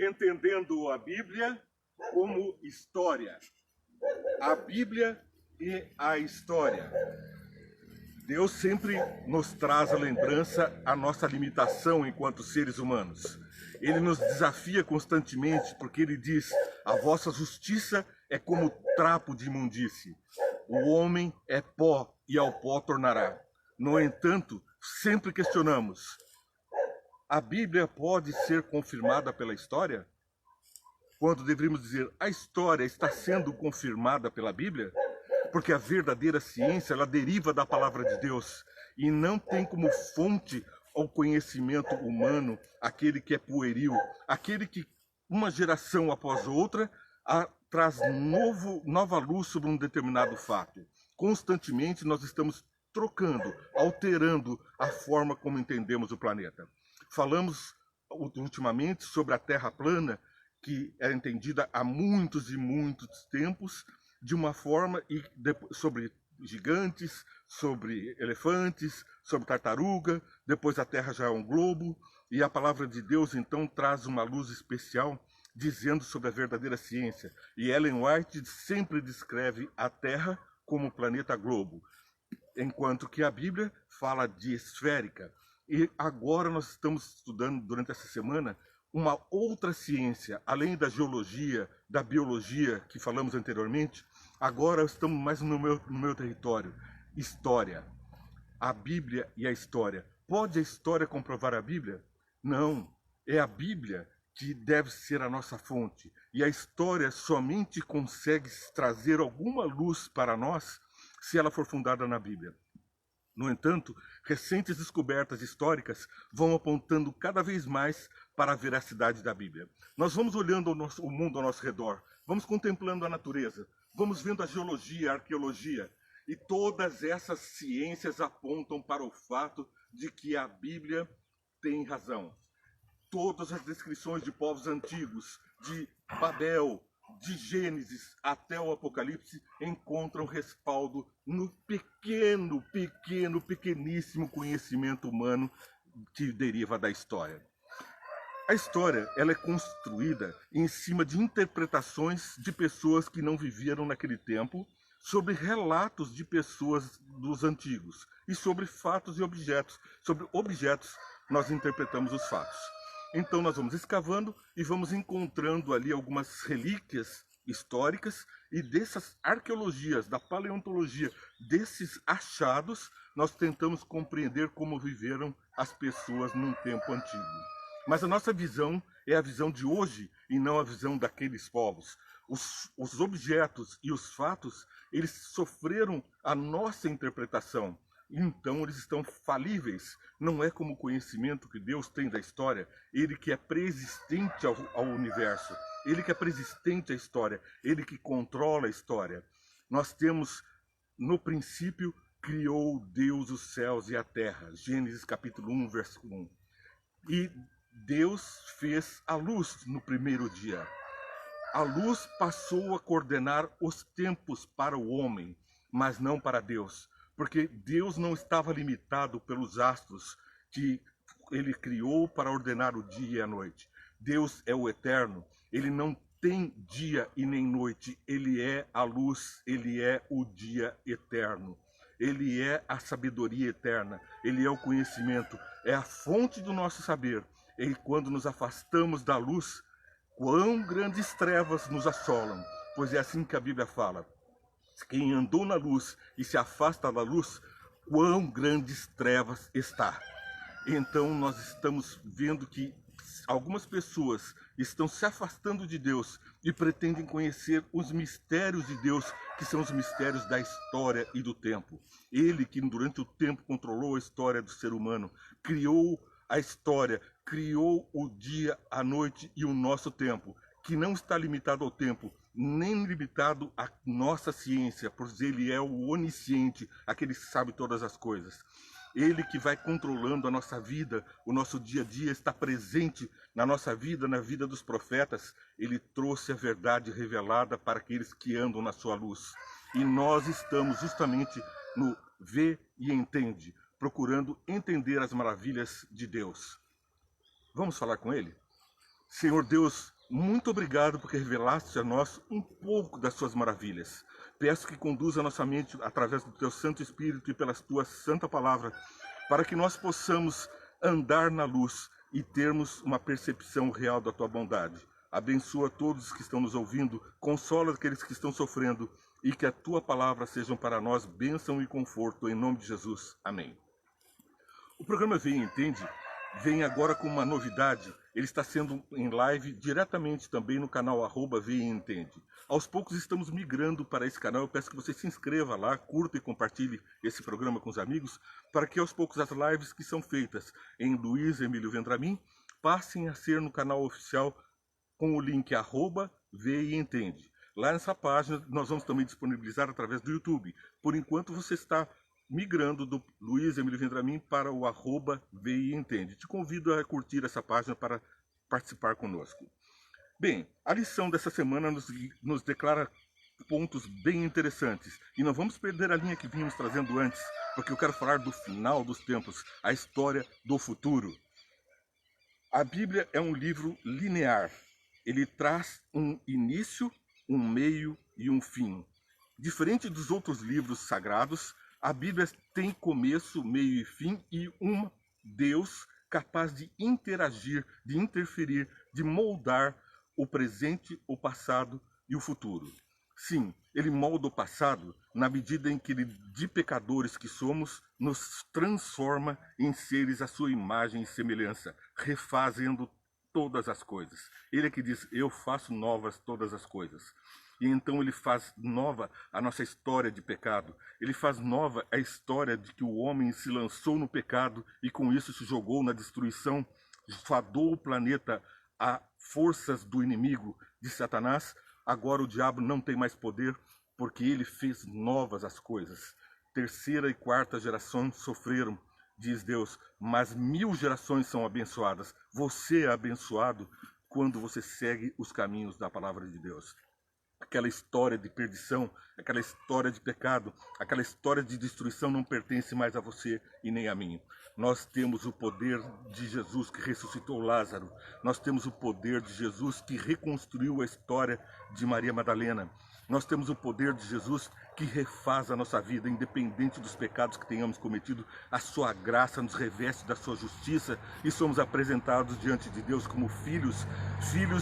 entendendo a Bíblia como história. A Bíblia e a história. Deus sempre nos traz à lembrança a nossa limitação enquanto seres humanos. Ele nos desafia constantemente porque ele diz: a vossa justiça é como trapo de imundície. O homem é pó e ao pó tornará. No entanto, sempre questionamos: a Bíblia pode ser confirmada pela história? Quando deveríamos dizer: a história está sendo confirmada pela Bíblia? Porque a verdadeira ciência, ela deriva da palavra de Deus e não tem como fonte o conhecimento humano, aquele que é pueril, aquele que uma geração após outra traz nova luz sobre um determinado fato. Constantemente nós estamos trocando, alterando a forma como entendemos o planeta. Falamos ultimamente sobre a Terra plana, que é entendida há muitos e muitos tempos, de uma forma, e sobre gigantes, sobre elefantes, sobre tartaruga, depois a Terra já é um globo, e a palavra de Deus então traz uma luz especial, dizendo sobre a verdadeira ciência. E Ellen White sempre descreve a Terra como planeta globo, enquanto que a Bíblia fala de esférica. E agora nós estamos estudando, durante essa semana, uma outra ciência, além da geologia, da biologia, que falamos anteriormente. Agora estamos mais no meu território. História. A Bíblia e a história. Pode a história comprovar a Bíblia? Não. É a Bíblia que deve ser a nossa fonte. E a história somente consegue trazer alguma luz para nós se ela for fundada na Bíblia. No entanto, recentes descobertas históricas vão apontando cada vez mais para a veracidade da Bíblia. Nós vamos olhando o mundo ao nosso redor, vamos contemplando a natureza, vamos vendo a geologia, a arqueologia, e todas essas ciências apontam para o fato de que a Bíblia tem razão. Todas as descrições de povos antigos, de Babel, de Gênesis até o Apocalipse, encontram respaldo no pequeníssimo conhecimento humano que deriva da história. A história, ela é construída em cima de interpretações de pessoas que não viveram naquele tempo, sobre relatos de pessoas dos antigos e sobre fatos e objetos. Sobre objetos nós interpretamos os fatos. Então nós vamos escavando e vamos encontrando ali algumas relíquias históricas, e dessas arqueologias, da paleontologia, desses achados, nós tentamos compreender como viveram as pessoas num tempo antigo. Mas a nossa visão é a visão de hoje e não a visão daqueles povos. Os objetos e os fatos, eles sofreram a nossa interpretação. Então eles estão falíveis. Não é como o conhecimento que Deus tem da história, ele que é preexistente ao universo, ele que é preexistente à história, ele que controla a história. Nós temos, no princípio, criou Deus os céus e a terra. Gênesis capítulo 1, versículo 1. E Deus fez a luz no primeiro dia. A luz passou a coordenar os tempos para o homem, mas não para Deus. Porque Deus não estava limitado pelos astros que ele criou para ordenar o dia e a noite. Deus é o eterno, ele não tem dia e nem noite, ele é a luz, ele é o dia eterno. Ele é a sabedoria eterna, ele é o conhecimento, é a fonte do nosso saber. E quando nos afastamos da luz, quão grandes trevas nos assolam, pois é assim que a Bíblia fala. Quem andou na luz e se afasta da luz, quão grandes trevas está. Então nós estamos vendo que algumas pessoas estão se afastando de Deus e pretendem conhecer os mistérios de Deus, que são os mistérios da história e do tempo. Ele que durante o tempo controlou a história do ser humano, criou a história, criou o dia, a noite e o nosso tempo, que não está limitado ao tempo, nem limitado à nossa ciência, pois ele é o onisciente, aquele que sabe todas as coisas. Ele que vai controlando a nossa vida, o nosso dia a dia, está presente na nossa vida, na vida dos profetas. Ele trouxe a verdade revelada para aqueles que andam na sua luz. E nós estamos justamente no vê e entende, procurando entender as maravilhas de Deus. Vamos falar com ele? Senhor Deus, Muito obrigado porque revelaste a nós um pouco das suas maravilhas. Peço que conduza a nossa mente através do teu Santo Espírito e pela tua santa palavra, para que nós possamos andar na luz e termos uma percepção real da tua bondade. Abençoa todos que estão nos ouvindo, consola aqueles que estão sofrendo e que a tua palavra seja para nós bênção e conforto, em nome de Jesus. Amém. O programa Vem e Entende vem agora com uma novidade. Ele está sendo em live diretamente também no canal @Vem e Entende. Aos poucos estamos migrando para esse canal. Eu peço que você se inscreva lá, curta e compartilhe esse programa com os amigos, para que aos poucos as lives que são feitas em Luiz Emílio Vendramin passem a ser no canal oficial com o link @Vem e Entende. Lá nessa página nós vamos também disponibilizar através do YouTube. Por enquanto você está migrando do Luiz Emílio Vendramin para o @Vem e Entende. Te convido a curtir essa página para participar conosco. Bem, a lição dessa semana nos declara pontos bem interessantes. E não vamos perder a linha que vínhamos trazendo antes, porque eu quero falar do final dos tempos, a história do futuro. A Bíblia é um livro linear. Ele traz um início, um meio e um fim. Diferente dos outros livros sagrados, a Bíblia tem começo, meio e fim e um Deus capaz de interagir, de interferir, de moldar o presente, o passado e o futuro. Sim, ele molda o passado na medida em que ele, de pecadores que somos, nos transforma em seres à sua imagem e semelhança, refazendo todas as coisas. Ele é que diz, eu faço novas todas as coisas. E então ele faz nova a nossa história de pecado. Ele faz nova a história de que o homem se lançou no pecado e com isso se jogou na destruição, fadou o planeta a forças do inimigo, de Satanás. Agora o diabo não tem mais poder porque ele fez novas as coisas. Terceira e quarta geração sofreram, diz Deus, mas 1000 gerações são abençoadas. Você é abençoado quando você segue os caminhos da palavra de Deus. Aquela história de perdição, aquela história de pecado, aquela história de destruição não pertence mais a você e nem a mim. Nós temos o poder de Jesus que ressuscitou Lázaro. Nós temos o poder de Jesus que reconstruiu a história de Maria Madalena. Nós temos o poder de Jesus que refaz a nossa vida, independente dos pecados que tenhamos cometido. A sua graça nos reveste da sua justiça e somos apresentados diante de Deus como filhos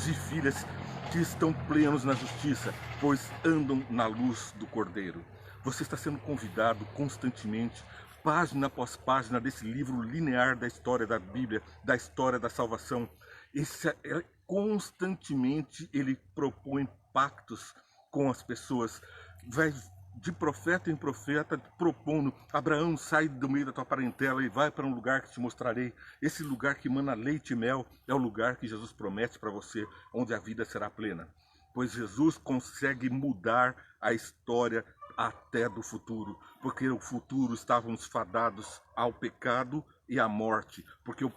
e filhas que estão plenos na justiça, pois andam na luz do Cordeiro. Você está sendo convidado constantemente, página após página desse livro linear da história da Bíblia, da história da salvação. Constantemente ele propõe pactos com as pessoas, vai de profeta em profeta propondo, Abraão, sai do meio da tua parentela e vai para um lugar que te mostrarei. Esse lugar que emana leite e mel é o lugar que Jesus promete para você, onde a vida será plena. Pois Jesus consegue mudar a história até do futuro, porque o futuro estávamos fadados ao pecado e à morte, porque o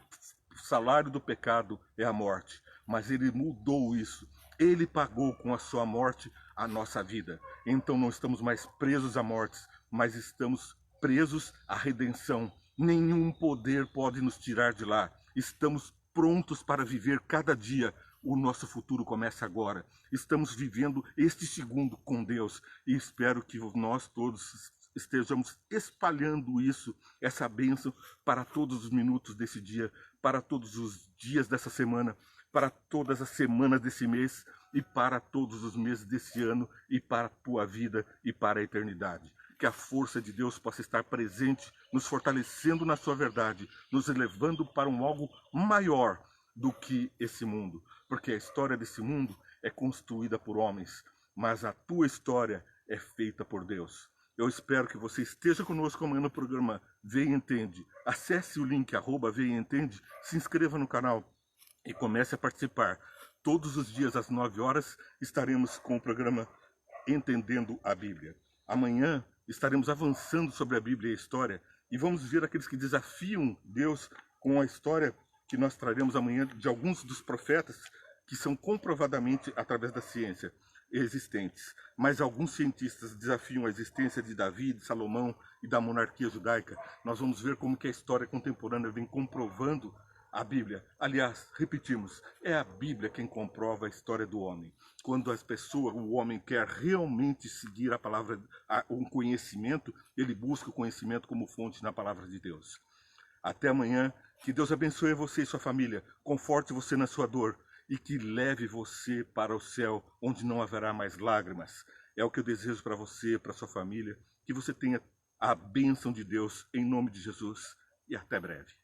salário do pecado é a morte, mas ele mudou isso. Ele pagou com a sua morte a nossa vida. Então não estamos mais presos à morte, mas estamos presos à redenção. Nenhum poder pode nos tirar de lá. Estamos prontos para viver cada dia. O nosso futuro começa agora. Estamos vivendo este segundo com Deus e espero que nós todos estejamos espalhando isso, essa bênção, para todos os minutos desse dia, para todos os dias dessa semana, para todas as semanas desse mês e para todos os meses desse ano e para a tua vida e para a eternidade. Que a força de Deus possa estar presente, nos fortalecendo na sua verdade, nos elevando para um algo maior do que esse mundo. Porque a história desse mundo é construída por homens, mas a tua história é feita por Deus. Eu espero que você esteja conosco amanhã no programa Vem e Entende. Acesse o link @Vem e Entende, se inscreva no canal e comece a participar. Todos os dias às 9 horas estaremos com o programa Entendendo a Bíblia. Amanhã estaremos avançando sobre a Bíblia e a história e vamos ver aqueles que desafiam Deus com a história que nós traremos amanhã de alguns dos profetas que são comprovadamente, através da ciência, existentes. Mas alguns cientistas desafiam a existência de Davi, de Salomão e da monarquia judaica. Nós vamos ver como que a história contemporânea vem comprovando A Bíblia, aliás, repetimos, é a Bíblia quem comprova a história do homem. Quando as pessoas, o homem quer realmente seguir a palavra, um conhecimento, ele busca o conhecimento como fonte na palavra de Deus. Até amanhã, que Deus abençoe você e sua família, conforte você na sua dor e que leve você para o céu, onde não haverá mais lágrimas. É o que eu desejo para você, para sua família, que você tenha a bênção de Deus em nome de Jesus e até breve.